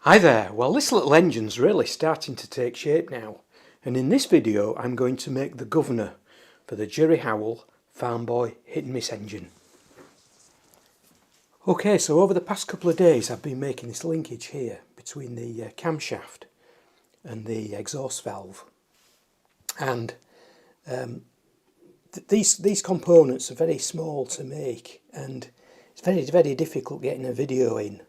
Hi there, well this little engine's really starting to take shape now, and in this video I'm going to make the governor for the Jerry Howell Farm Boy hit and miss engine. Okay, so over the past couple of days I've been making this linkage here between the camshaft and the exhaust valve, and these components are very small to make, and it's very difficult getting a video in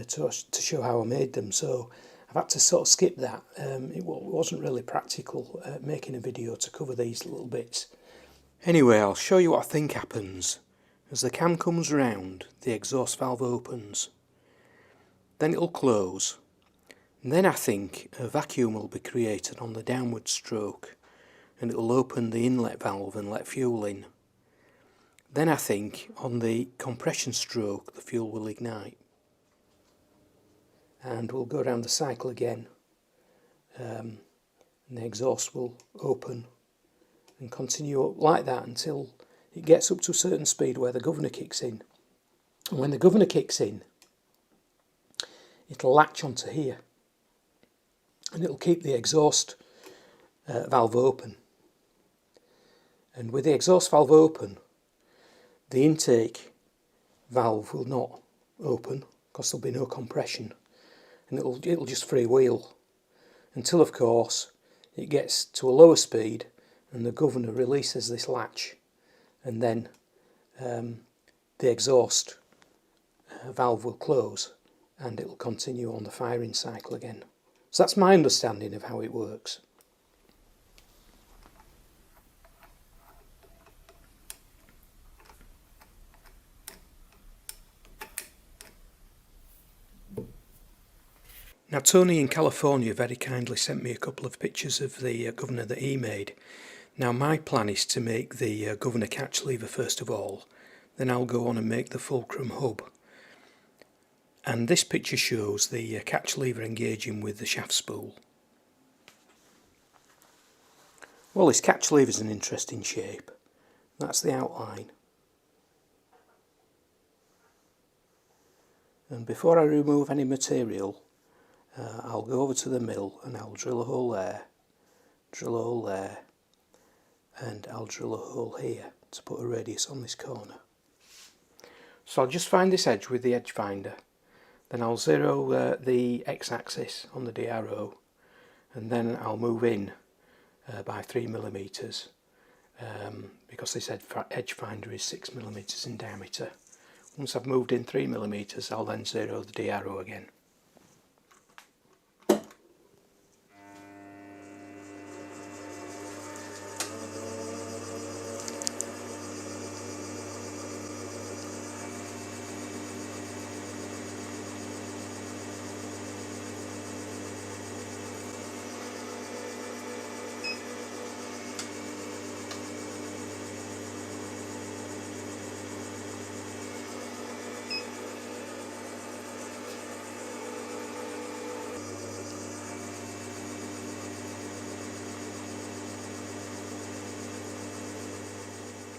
to show how I made them, so I've had to sort of skip that. It wasn't really practical making a video to cover these little bits. Anyway, I'll show you what I think happens. As the cam comes round, the exhaust valve opens, then it'll close, and then I think a vacuum will be created on the downward stroke, and it'll open the inlet valve and let fuel in. Then I think on the compression stroke the fuel will ignite, and we'll go around the cycle again, and the exhaust will open and continue like that until it gets up to a certain speed where the governor kicks in. And when the governor kicks in, it'll latch onto here and it'll keep the exhaust valve open. And with the exhaust valve open, the intake valve will not open because there'll be no compression, and it'll just freewheel until, of course, it gets to a lower speed and the governor releases this latch, and then the exhaust valve will close and it will continue on the firing cycle again. So that's my understanding of how it works. Now, Tony in California very kindly sent me a couple of pictures of the governor that he made. Now my plan is to make the governor catch lever first of all, then I'll go on and make the fulcrum hub. And this picture shows the catch lever engaging with the shaft spool. Well, this catch lever is an interesting shape. That's the outline. And before I remove any material, I'll go over to the mill and I'll drill a hole there, drill a hole there, and I'll drill a hole here to put a radius on this corner. So I'll just find this edge with the edge finder, then I'll zero the x-axis on the DRO, and then I'll move in by 3mm because this edge finder is 6mm in diameter. Once I've moved in 3mm, I'll then zero the DRO again.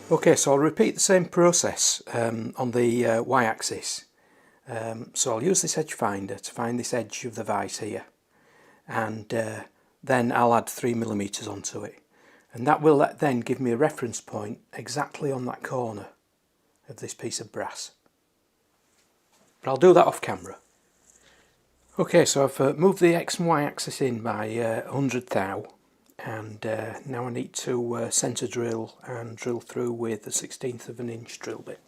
Okay, so I'll repeat the same process on the y-axis. So I'll use this edge finder to find this edge of the vise here, and then I'll add 3mm onto it, and that will then give me a reference point exactly on that corner of this piece of brass. But I'll do that off camera. Okay, so I've moved the x and y axis in by 100 thou. And now I need to centre drill and drill through with a 1/16 of an inch drill bit.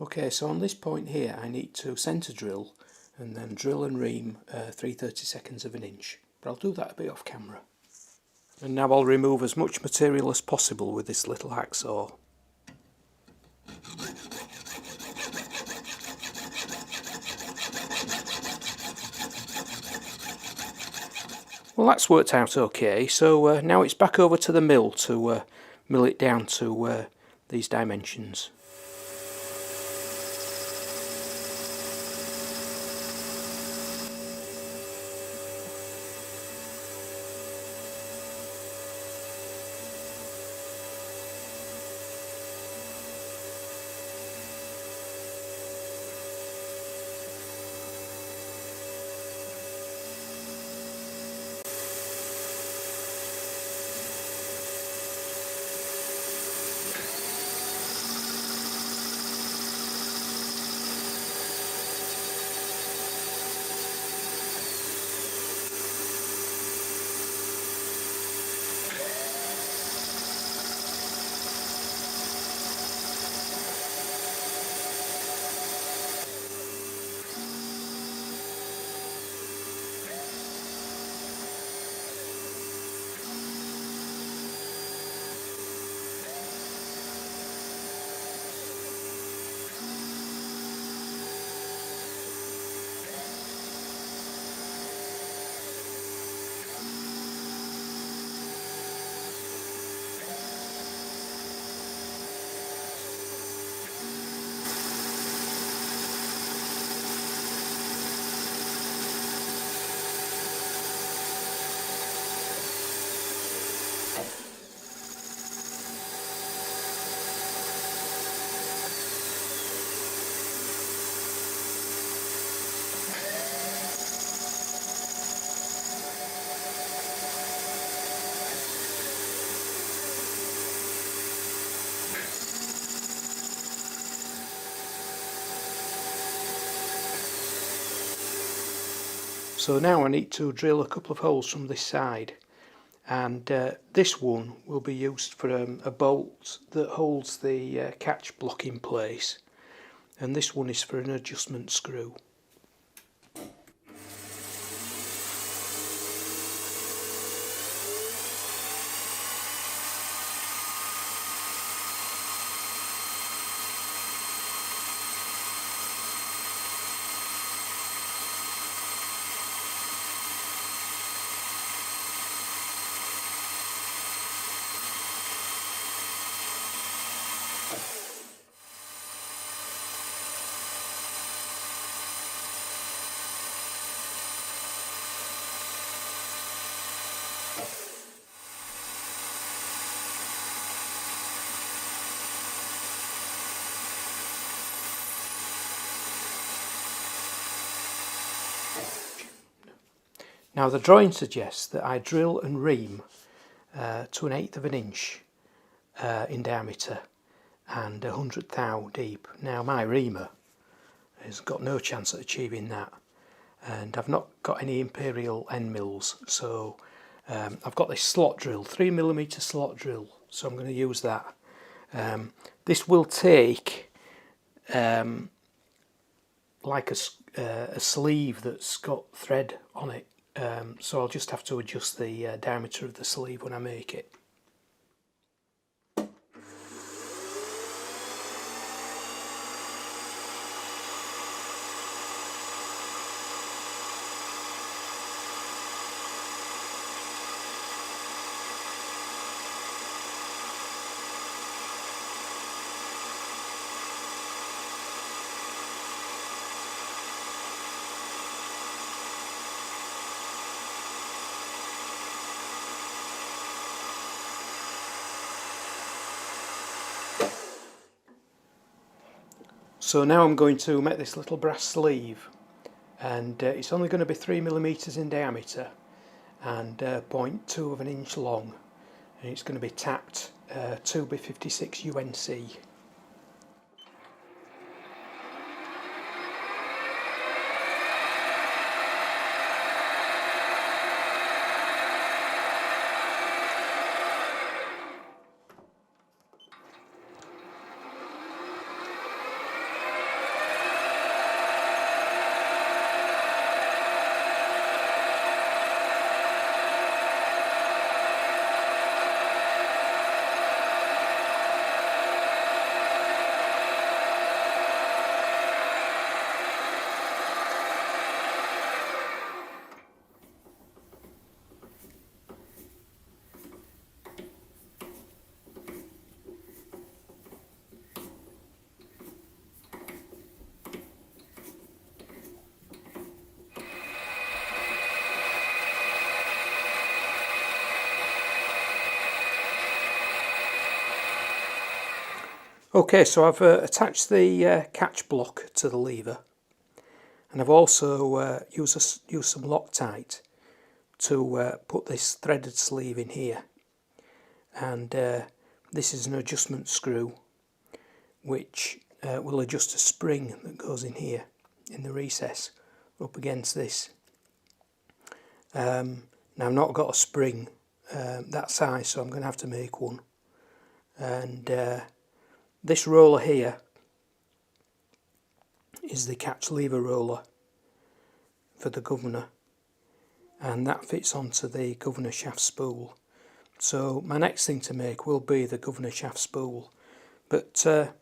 Okay, so on this point here I need to centre drill and then drill and ream 3/32 of an inch, but I'll do that a bit off camera. And now I'll remove as much material as possible with this little hacksaw. Well, that's worked out okay, so now it's back over to the mill to mill it down to these dimensions. So now I need to drill a couple of holes from this side, and this one will be used for a bolt that holds the catch block in place, and this one is for an adjustment screw. Now the drawing suggests that I drill and ream to 1/8 of an inch in diameter and 100 thou deep. Now my reamer has got no chance at achieving that, and I've not got any imperial end mills, so I've got this slot drill, 3mm slot drill, so I'm going to use that. This will take like a sleeve that's got thread on it, so I'll just have to adjust the diameter of the sleeve when I make it. So now I'm going to make this little brass sleeve, and it's only going to be 3mm in diameter and 0.2 of an inch long, and it's going to be tapped 2x56 UNC. Okay, so I've attached the catch block to the lever, and I've also used some Loctite to put this threaded sleeve in here, and this is an adjustment screw which will adjust a spring that goes in here in the recess up against this. Now I've not got a spring that size, so I'm going to have to make one, and this roller here is the catch lever roller for the governor, and that fits onto the governor shaft spool. So my next thing to make will be the governor shaft spool, but at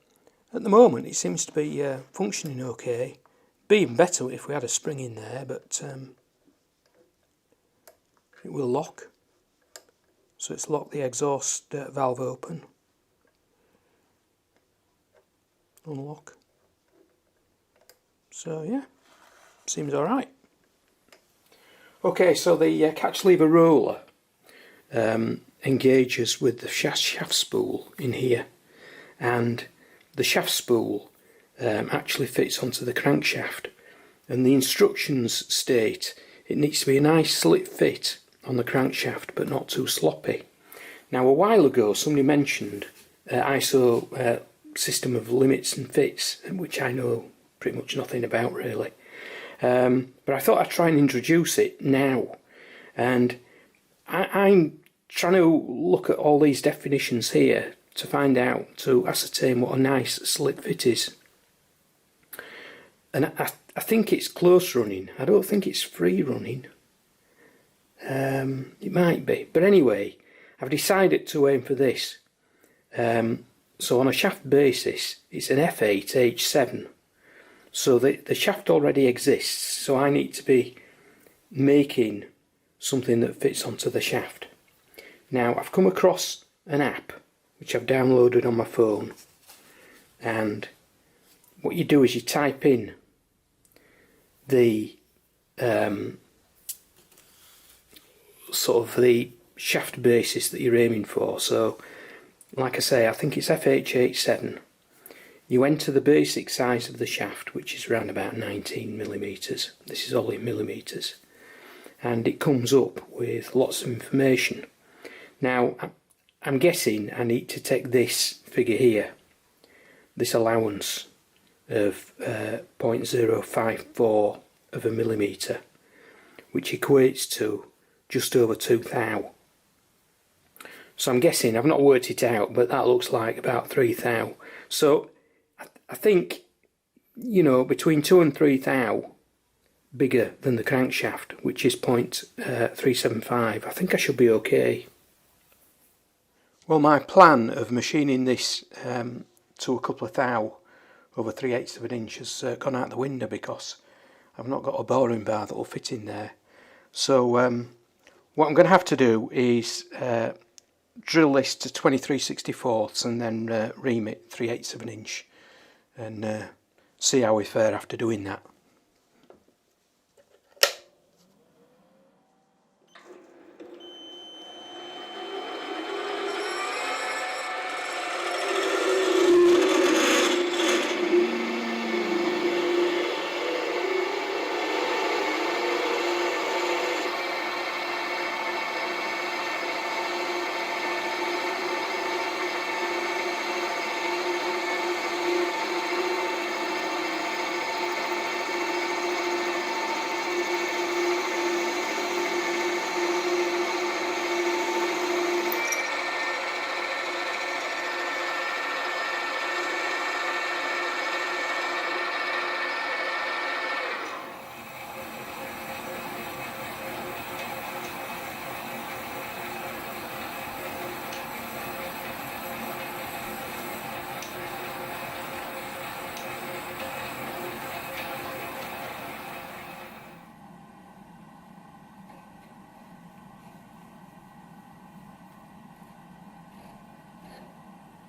the moment it seems to be functioning okay. Be even better if we had a spring in there, but it will lock. So it's locked the exhaust valve open. Unlock. So yeah, seems alright. Okay, so the catch lever roller engages with the shaft spool in here, and the shaft spool actually fits onto the crankshaft, and the instructions state it needs to be a nice slit fit on the crankshaft but not too sloppy. Now a while ago somebody mentioned ISO system of limits and fits, which I know pretty much nothing about really, but I thought I'd try and introduce it now, and I'm trying to look at all these definitions here to find out, to ascertain what a nice slit fit is. And I think it's close running. I don't think it's free running. It might be, but anyway, I've decided to aim for this. So on a shaft basis, it's an F8 H7. So the shaft already exists, so I need to be making something that fits onto the shaft. Now I've come across an app which I've downloaded on my phone, and what you do is you type in the sort of the shaft basis that you're aiming for. So like I say, I think it's FH87. You enter the basic size of the shaft, which is around about 19mm. This is all in millimetres, and it comes up with lots of information. Now I'm guessing I need to take this figure here, this allowance of 0.054 of a millimetre, which equates to just over 2 thou. So I'm guessing, I've not worked it out, but that looks like about 3 thou. So I think, you know, between 2 and 3 thou bigger than the crankshaft, which is 0.375, I think I should be okay. Well, my plan of machining this to a couple of thou over 3/8 of an inch has gone out the window because I've not got a boring bar that will fit in there. So what I'm going to have to do is drill this to 23/64 and then ream it 3/8 of an inch and see how we fare after doing that.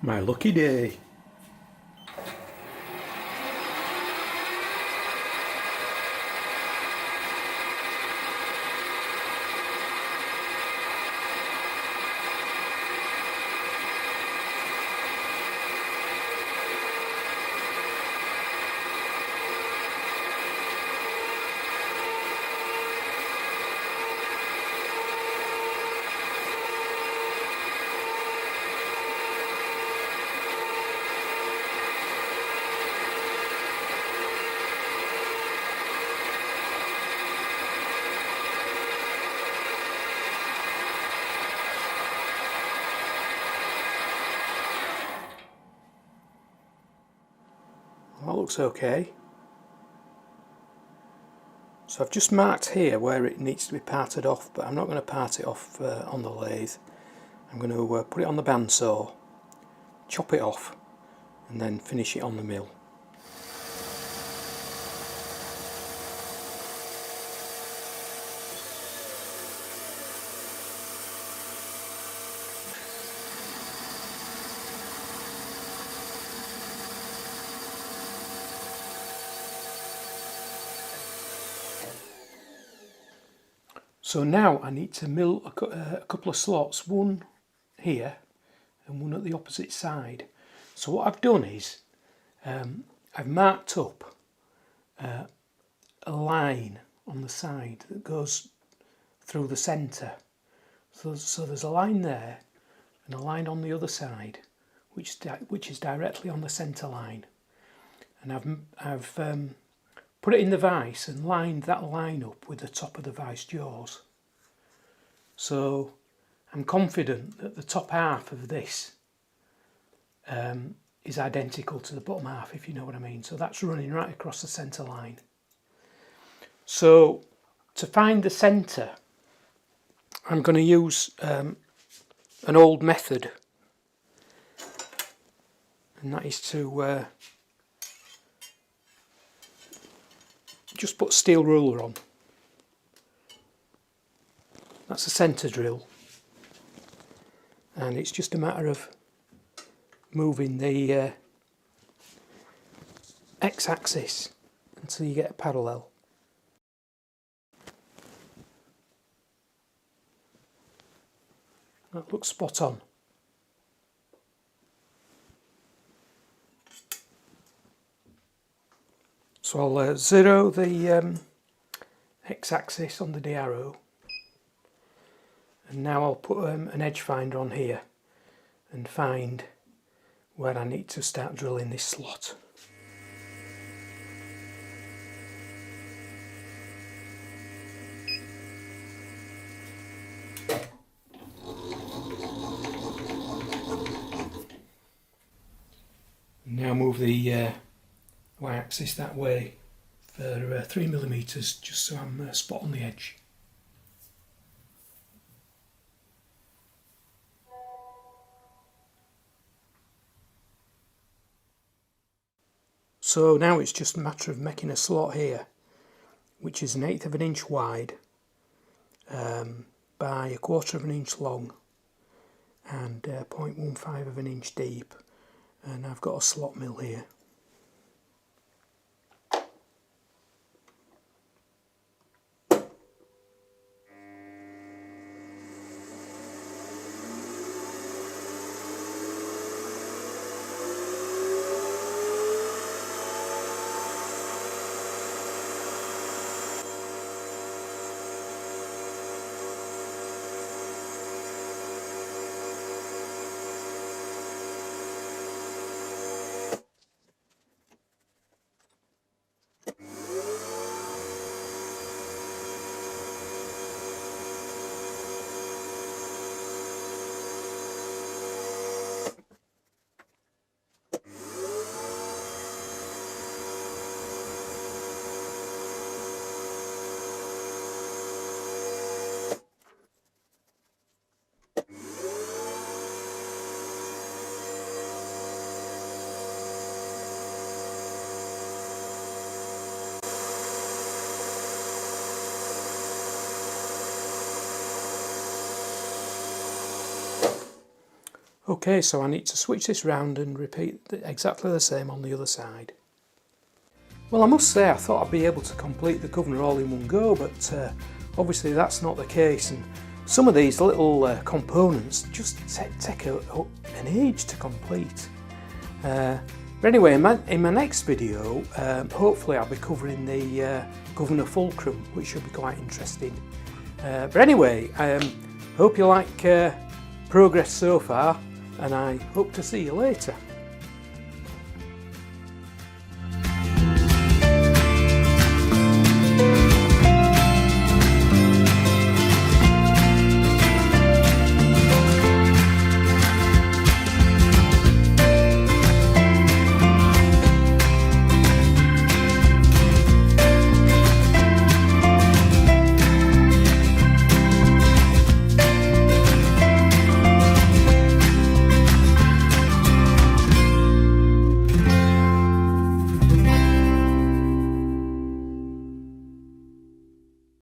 My lucky day. that looks okay. So I've just marked here where it needs to be parted off, but I'm not going to part it off on the lathe. I'm going to put it on the bandsaw, chop it off, and then finish it on the mill. So now I need to mill a couple of slots, one here and one at the opposite side. So what I've done is I've marked up a line on the side that goes through the centre. So there's a line there and a line on the other side which is directly on the centre line. And I've put it in the vise and lined that line up with the top of the vise jaws. So I'm confident that the top half of this is identical to the bottom half, if you know what I mean. So that's running right across the centre line. So to find the centre, I'm going to use an old method, and that is to just put a steel ruler on. That's a centre drill, and it's just a matter of moving the x-axis until you get a parallel. That looks spot on. So I'll zero the x-axis on the D arrow, and now I'll put an edge finder on here and find where I need to start drilling this slot. Now move the y-axis that way for 3mm, just so I'm spot on the edge. So now it's just a matter of making a slot here, which is 1/8 of an inch wide by 1/4 of an inch long and 0.15 of an inch deep, and I've got a slot mill here. Okay, so I need to switch this round and repeat exactly the same on the other side. Well, I must say I thought I'd be able to complete the governor all in one go, but obviously that's not the case, and some of these little components just take an age to complete. But anyway, in my next video, hopefully I'll be covering the governor fulcrum, which should be quite interesting. But anyway, hope you like progress so far, and I hope to see you later.